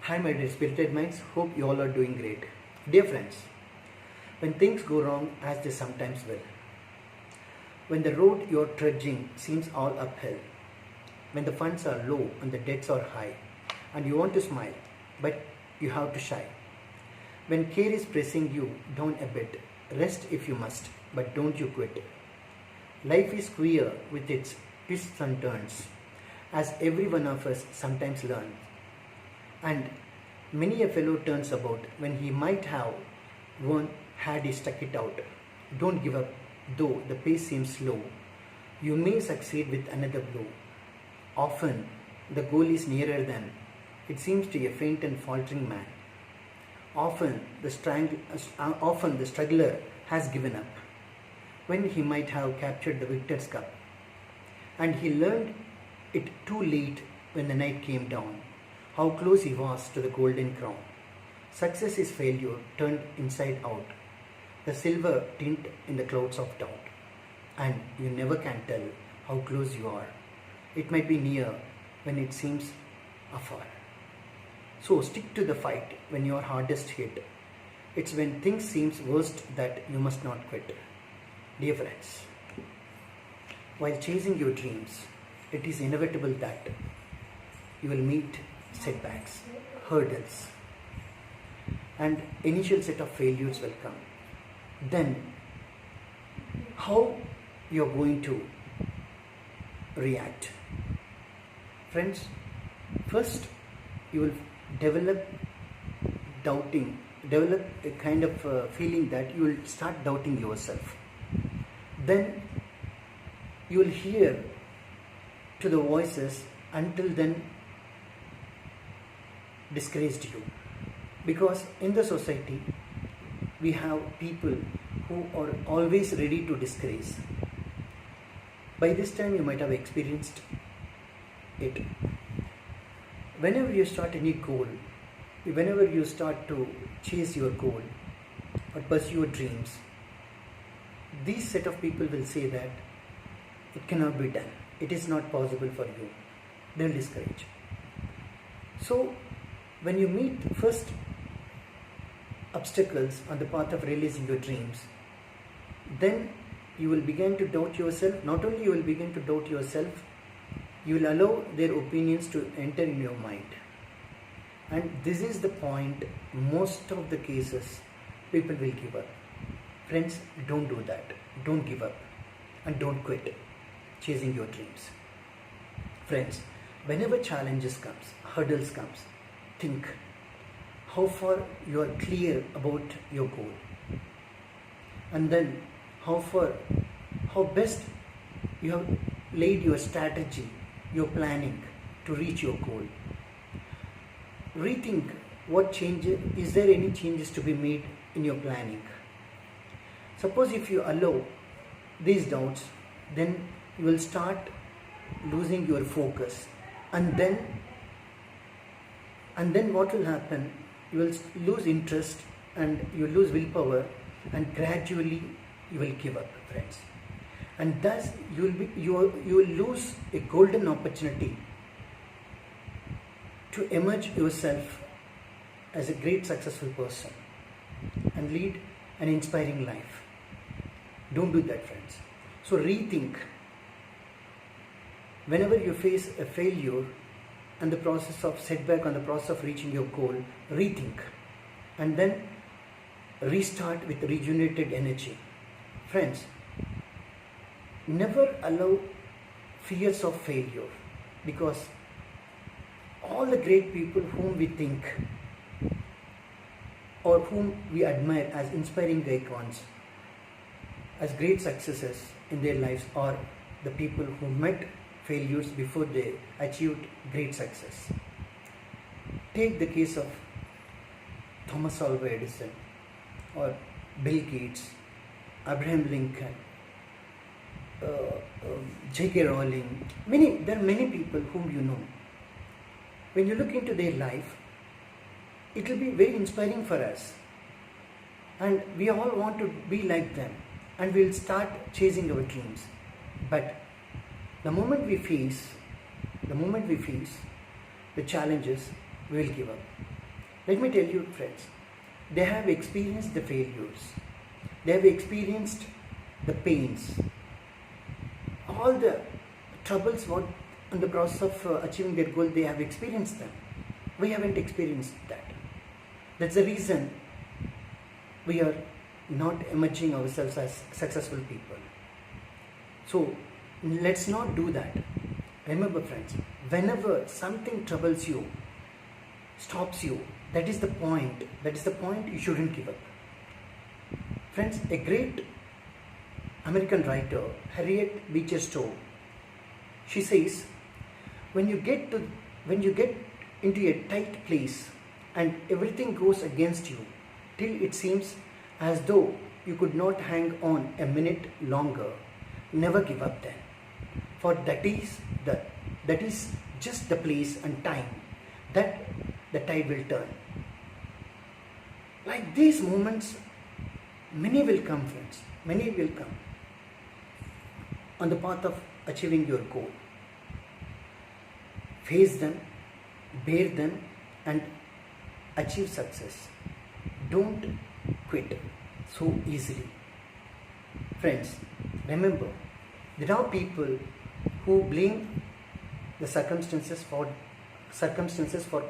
Hi, my dear spirited minds. Hope you all are doing great. Dear friends, when things go wrong, as they sometimes will, when the road you're trudging seems all uphill, when the funds are low and the debts are high, and you want to smile, but you have to shy, when care is pressing you down a bit, rest if you must, but don't you quit. Life is queer with its twists and turns, as every one of us sometimes learns. And many a fellow turns about when he might have won had he stuck it out. Don't give up, though the pace seems slow. You may succeed with another blow. Often the goal is nearer than it seems to a faint and faltering man. Often the struggler has given up when he might have captured the victor's cup. And he learned it too late when the night came down, how close he was to the golden crown. Success is failure turned inside out, the silver tint in the clouds of doubt. And you never can tell how close you are. It might be near when it seems afar. So stick to the fight when you are hardest hit. It's when things seems worst that you must not quit. Dear friends, while chasing your dreams, it is inevitable that you will meet setbacks, hurdles, and initial set of failures will come. Then how you are going to react? Friends, first you will develop a kind of feeling that you will start doubting yourself. Then you will hear to the voices until then discouraged you, because in the society we have people who are always ready to discourage. By this time you might have experienced it. Whenever you start any goal, whenever you start to chase your goal or pursue your dreams, these set of people will say that it cannot be done, it is not possible for you. They will discourage. So when you meet first obstacles on the path of realizing your dreams, then you will begin to doubt yourself. Not only you will begin to doubt yourself, you will allow their opinions to enter in your mind. And this is the point, most of the cases people will give up. Friends, don't do that. Don't give up and don't quit chasing your dreams. Friends, whenever challenges comes, hurdles comes, think how far you are clear about your goal, and then how best you have laid your strategy, your planning to reach your goal. Rethink what changes, is there any changes to be made in your planning? Suppose if you allow these doubts, then you will start losing your focus, and then what will happen? You will lose interest and you lose willpower, and gradually you will give up, friends. And thus you will lose a golden opportunity to emerge yourself as a great successful person and lead an inspiring life. Don't do that, friends. So rethink. Whenever you face a failure and the process of setback on the process of reaching your goal, rethink and then restart with rejuvenated energy. Friends, never allow fears of failure, because all the great people whom we think or whom we admire as inspiring icons, as great successes in their lives, are the people who met failures before they achieved great success. Take the case of Thomas Alva Edison or Bill Gates, Abraham Lincoln, J.K. Rowling. There are many people whom you know. When you look into their life, it will be very inspiring for us, and we all want to be like them, and we will start chasing our dreams. But the moment we face the challenges, we will give up. Let me tell you, friends, they have experienced the failures, they have experienced the pains, all the troubles what in the process of achieving their goal, they have experienced them. We haven't experienced that. That's the reason we are not emerging ourselves as successful people. So let's not do that. Remember, friends, whenever something troubles you, stops you, that is the point. That is the point you shouldn't give up. Friends, a great American writer, Harriet Beecher Stowe, she says, when you get into a tight place and everything goes against you till it seems as though you could not hang on a minute longer, never give up then. For that is just the place and time that the tide will turn. Like these moments, many will come, friends. Many will come on the path of achieving your goal. Face them, bear them, and achieve success. Don't quit so easily. Friends, remember, there are people who blame the circumstances for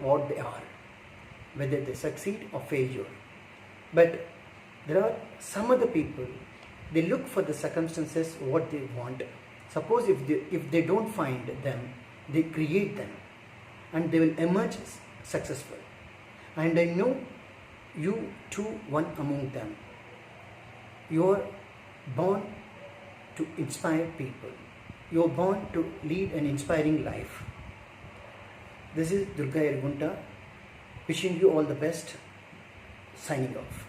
what they are, whether they succeed or failure. But there are some other people, they look for the circumstances what they want. Suppose if they don't find them, they create them and they will emerge successful. And I know you too one among them. You are born to inspire people. You are born to lead an inspiring life. This is Durga Irgunta, wishing you all the best, signing off.